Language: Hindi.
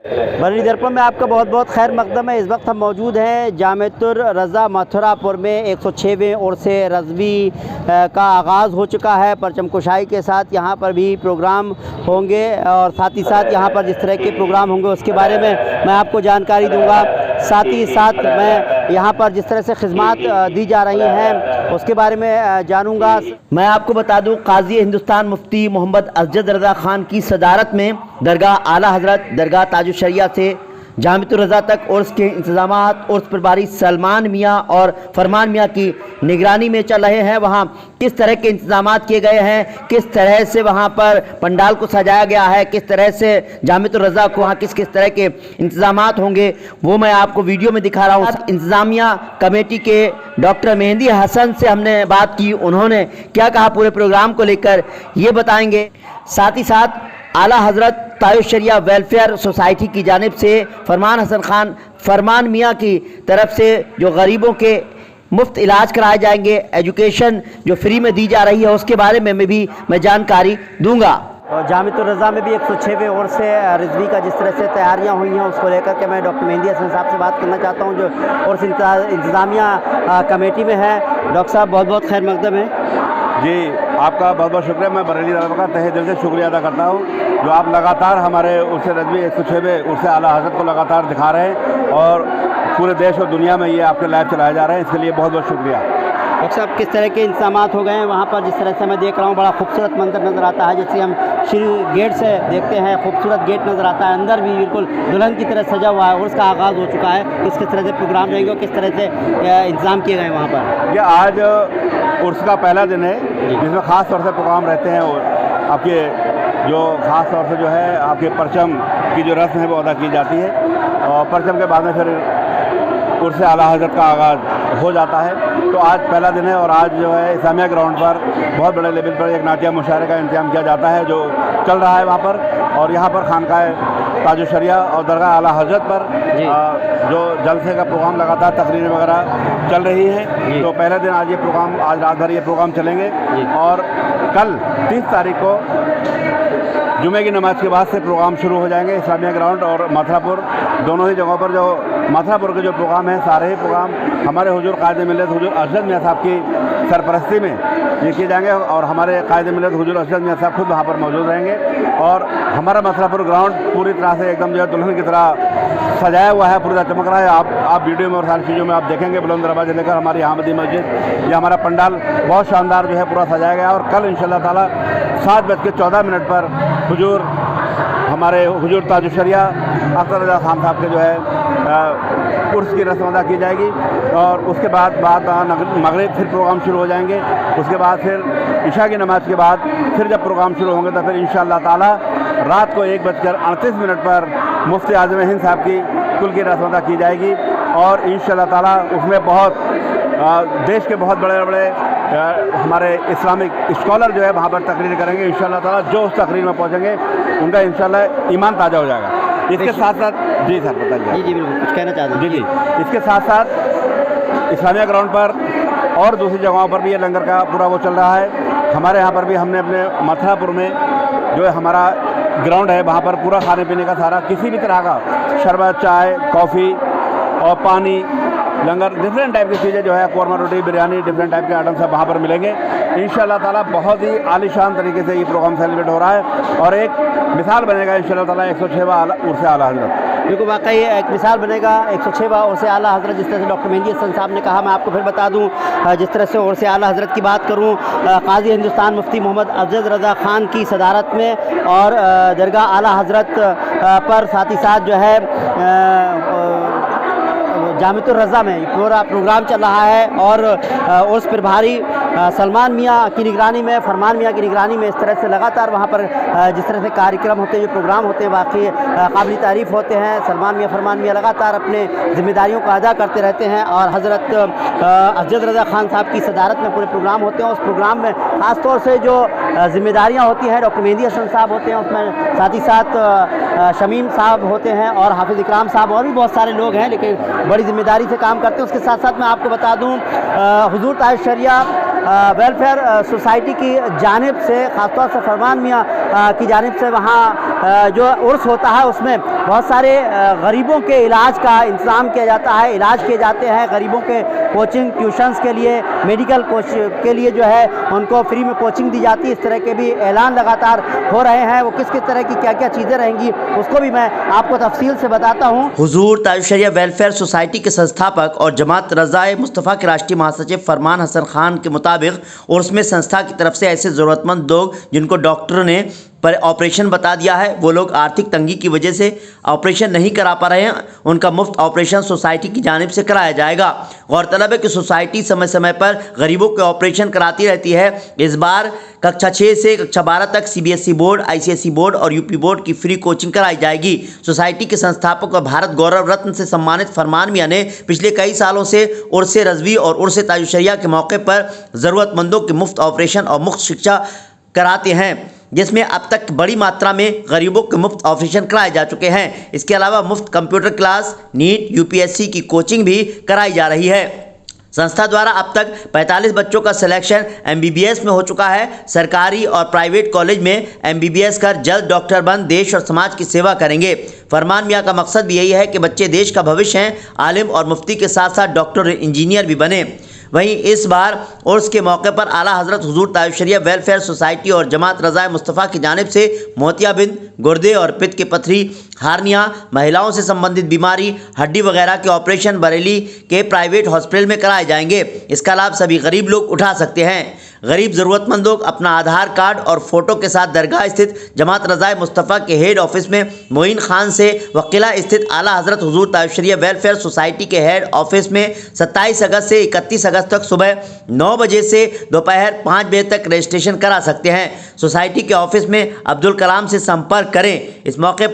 बरेली दर्पण में आपका बहुत बहुत खैर मकदम है। इस वक्त हम मौजूद हैं जामिअतुर रज़ा मथुरापुर में। 106वें उर्स रज़वी का आगाज़ हो चुका है। परचम कुशाई के साथ यहाँ पर भी प्रोग्राम होंगे और साथ ही साथ यहाँ पर जिस तरह के प्रोग्राम होंगे उसके बारे में मैं आपको जानकारी दूंगा। साथ ही साथ मैं यहाँ पर जिस तरह से खिदमत दी जा रही हैं उसके बारे में जानूँगा। मैं आपको बता दूँ, काज़ी हिंदुस्तान मुफ्ती मोहम्मद अज़द रज़ा ख़ान की सदारत में दरगाह आला हज़रत दरगाह ताजुश शरिया से जामिअतुर रज़ा तक उर्स के इंतज़ामात उर्स प्रभारी सलमान मियाँ और फरमान मियाँ की निगरानी में चल रहे हैं। वहाँ किस तरह के इंतज़ामात किए गए हैं, किस तरह से वहाँ पर पंडाल को सजाया गया है, किस तरह से जामिअतुर रज़ा को वहाँ किस किस तरह के इंतज़ामात होंगे, वो मैं आपको वीडियो में दिखा रहा हूँ। इंतज़ामिया कमेटी के डॉक्टर मेहंदी हसन से हमने बात की, उन्होंने क्या कहा पूरे प्रोग्राम को लेकर ये बताएंगे। साथ ही साथ आला हज़रत ताजुश शरिया वेलफेयर सोसाइटी की जानिब से फरमान हसन खान फरमान मियाँ की तरफ से जो गरीबों के मुफ्त इलाज कराए जाएंगे, एजुकेशन जो फ्री में दी जा रही है उसके बारे में भी मैं जानकारी दूंगा। और जामिअतुर रज़ा में भी 106वें उर्स रिज़वी का जिस तरह से तैयारियां हुई हैं उसको लेकर के मैं डॉक्टर मेहंदी हसन साहब से बात करना चाहता हूं, जो उर्स इंतज़ामिया कमेटी में है। डॉक्टर साहब बहुत बहुत खैर मकदम है जी, आपका बहुत बहुत शुक्रिया। मैं बरेली दर्पण का तहे दिल से शुक्रिया अदा करता हूँ जो आप लगातार हमारे उर्स रज़वी 106वें उर्स आला हज़रत को लगातार दिखा रहे हैं और पूरे देश और दुनिया में ये आपके लाइव चलाए जा रहे हैं, इसके लिए बहुत बहुत शुक्रिया। डॉक्टर साहब, किस तरह के इंतज़ामात हो गए हैं वहाँ पर? जिस तरह से मैं देख रहा हूँ बड़ा खूबसूरत मंजर नज़र आता है। जैसे हम शुरू गेट से देखते हैं खूबसूरत गेट नज़र आता है, अंदर भी बिल्कुल दुल्हन की तरह सजा हुआ है और उसका आगाज़ हो चुका है। किस किस तरह से प्रोग्राम रहेंगे और किस तरह से इंतज़ाम किए गए वहाँ पर? ये आज उर्स का पहला दिन है जिसमें ख़ास तौर से प्रोग्राम रहते हैं और आपके जो ख़ास तौर से जो है आपके परचम की जो रस्म है वो अदा की जाती है और परचम के बाद में फिर उर्स आला हज़रत का आगाज़ हो जाता है। तो आज पहला दिन है और आज जो है इस्लामिया ग्राउंड पर बहुत बड़े लेवल पर एक नातिया मुशायरे का इंतजाम किया जाता है जो चल रहा है वहाँ पर। और यहाँ पर खानकाह ताजुश शरिया और दरगाह आला हज़रत पर जो जलसे का प्रोग्राम लगातार तकरीरें वगैरह चल रही हैं। तो पहले दिन आज ये प्रोग्राम, आज रात भर ये प्रोग्राम चलेंगे और कल 30 तारीख को जुमे की नमाज के बाद से प्रोग्राम शुरू हो जाएंगे। इस्लामिया ग्राउंड और मथुरापुर दोनों ही जगहों पर जो मथुरापुर के जो प्रोग्राम हैं सारे ही प्रोग्राम हमारे हुजूर कायदे मिल्लत हुजूर अरशद मियाँ साहब की सरपरस्ती में ये किए जाएंगे और हमारे कायदे मिल्लत हुजूर अरशद मियाँ साहब खुद वहाँ पर मौजूद रहेंगे। और हमारा मथुरापुर ग्राउंड पूरी तरह से एकदम जो है दुल्हन की तरह सजाया हुआ है, पूरी तरह चमक रहा है। आप वीडियो में और सारी चीज़ों में आप देखेंगे बुलंद दरवाजे लेकर हमारी अहमदी मस्जिद, ये हमारा पंडाल बहुत शानदार जो है पूरा सजाया गया। और कल इंशाअल्लाह ताला 7:14 पर हुजूर हमारे हुजूर ताजुश शरिया अख्तर रज़ा खान साहब के जो है उर्स की रस्म अदा की जाएगी और उसके बाद मगरिब फिर प्रोग्राम शुरू हो जाएंगे। उसके बाद फिर इशा की नमाज के बाद फिर जब प्रोग्राम शुरू होंगे तो फिर इंशाअल्लाह ताला रात को 1:38 पर मुफ्ती आज़म हिंद साहब की कुल की रस्म अदा की जाएगी और इंशाअल्लाह ताला उसमें बहुत देश के बहुत बड़े बड़े हमारे इस्लामिक स्कॉलर जो है वहाँ पर तकरीर करेंगे। इंशाअल्लाह ताला जो उस तकरीर में पहुँचेंगे उनका इंशाअल्लाह ईमान ताज़ा हो जाएगा। इसके साथ साथ जी सर बताइए। जी बिल्कुल, कुछ कहना चाहते हैं? जी, इसके साथ साथ इस्लामिया ग्राउंड पर और दूसरी जगहों पर भी ये लंगर का पूरा वो चल रहा है। हमारे यहाँ पर भी हमने अपने मथुरापुर में जो है हमारा ग्राउंड है वहाँ पर पूरा खाने पीने का सारा किसी भी तरह का शरबत, चाय, कॉफ़ी और पानी, लंगर, डिफरेंट टाइप की चीज़ें जो है कौरमा रोटी, बिरयानी, डिफरेंट टाइप के आइटम सब वहाँ पर मिलेंगे। इंशाअल्लाह ताला बहुत ही आलीशान तरीके से ये प्रोग्राम सेलिब्रेट हो रहा है और एक मिसाल बनेगा इंशाअल्लाह ताला 106वां उर्स आला हज़रत। बिल्कुल, वाकई एक मिसाल बनेगा 106वां उर्स आला हज़रत। जिस तरह से डॉक्टर मेहंदी हसन साहब ने कहा, मैं आपको फिर बता दूं, जिस तरह से उर्स आला हज़रत की बात करूं, काज़ी हिंदुस्तान मुफ्ती मोहम्मद अज़द रज़ा ख़ान की सदारत में और दरगाह आला हज़रत पर साथ ही साथ जो है जामिअतुर रज़ा में पूरा प्रोग्राम चल रहा है और उर्स प्रभारी सलमान मियाँ की निगरानी में, फरमान मियाँ की निगरानी में इस तरह से लगातार वहाँ पर जिस तरह से कार्यक्रम होते हैं, जो प्रोग्राम होते हैं वाकई काबिल तारीफ़ होते हैं। सलमान मियाँ, फरमान मियाँ लगातार अपने ज़िम्मेदारियों को अदा करते रहते हैं और हज़रत अज़द रज़ा ख़ान साहब की सदारत में पूरे प्रोग्राम होते हैं। उस प्रोग्राम में ख़ास तौर से जो ज़िम्मेदारियाँ होती हैं डॉक्टर मेहंदी हसन साहब होते हैं, उसमें साथ ही साथ शमीम साहब होते हैं और हाफिज़ इकराम साहब और भी बहुत सारे लोग हैं, लेकिन बड़ी ज़िम्मेदारी से काम करते हैं। उसके साथ साथ मैं आपको बता दूँ हुजूर ताजुश शरिया वेलफेयर सोसाइटी की जानिब से ख़ासतौर से फरमान मियाँ की जानिब से वहाँ जो उर्स होता है उसमें बहुत सारे गरीबों के इलाज का इंतज़ाम किया जाता है, इलाज किए जाते हैं गरीबों के, कोचिंग ट्यूशन्स के लिए, मेडिकल कोच के लिए जो है उनको फ्री में कोचिंग दी जाती है। इस तरह के भी ऐलान लगातार हो रहे हैं। वो किस किस तरह की क्या क्या चीज़ें रहेंगी उसको भी मैं आपको तफसील से बताता हूँ। हुजूर ताजुशरिया वेलफेयर सोसाइटी के संस्थापक और जमात रज़ाए मुस्तफ़ा के राष्ट्रीय महासचिव फरमान हसन खान के मुताबिक उर्स में संस्था की तरफ से ऐसे ज़रूरतमंद लोग जिनको डॉक्टरों ने पर ऑपरेशन बता दिया है, वो लोग आर्थिक तंगी की वजह से ऑपरेशन नहीं करा पा रहे हैं, उनका मुफ्त ऑपरेशन सोसाइटी की जानिब से कराया जाएगा। गौरतलब है कि सोसाइटी समय समय पर गरीबों के ऑपरेशन कराती रहती है। इस बार कक्षा 6 से कक्षा 12 तक CBSE बोर्ड, ICSE बोर्ड और UP बोर्ड की फ्री कोचिंग कराई जाएगी। सोसाइटी के संस्थापक और भारत गौरव रत्न से सम्मानित फरमान मियां ने पिछले कई सालों से उर्स रज़वी और उर्स ताजुशरिया के मौके पर ज़रूरतमंदों के मुफ्त ऑपरेशन और मुफ्त शिक्षा कराते हैं, जिसमें अब तक बड़ी मात्रा में गरीबों के मुफ्त ऑपरेशन कराए जा चुके हैं। इसके अलावा मुफ्त कंप्यूटर क्लास, नीट, UPSC की कोचिंग भी कराई जा रही है। संस्था द्वारा अब तक 45 बच्चों का सिलेक्शन MBBS में हो चुका है। सरकारी और प्राइवेट कॉलेज में MBBS कर जल्द डॉक्टर बन देश और समाज की सेवा करेंगे। फरमान मियां का मकसद भी यही है कि बच्चे देश का भविष्य हैं, आलिम और मुफ्ती के साथ साथ डॉक्टर और इंजीनियर भी बने। वहीं इस बार उर्स के मौके पर आला हज़रत हुजूर ताजुशरिया वेलफेयर सोसाइटी और जमात रज़ाए मुस्तफ़ा की जानिब से मोतियाबिंद, गुर्दे और पित्त की पथरी, हार्निया, महिलाओं से संबंधित बीमारी, हड्डी वगैरह के ऑपरेशन बरेली के प्राइवेट हॉस्पिटल में कराए जाएंगे। इसका लाभ सभी गरीब लोग उठा सकते हैं। गरीब ज़रूरतमंद लोग अपना आधार कार्ड और फोटो के साथ दरगाह स्थित जमात रज़ाए मुस्तफ़ा के हेड ऑफिस में मोइन खान से व किला स्थित आला हज़रत हुजूर ताजुशरिया वेलफेयर सोसाइटी के हेड ऑफिस में 27 अगस्त से 31 अगस्त तक सुबह 9 बजे से दोपहर 5 बजे तक रजिस्ट्रेशन करा सकते हैं। सोसाइटी के ऑफिस में अब्दुल कलाम से संपर्क करें। इस मौके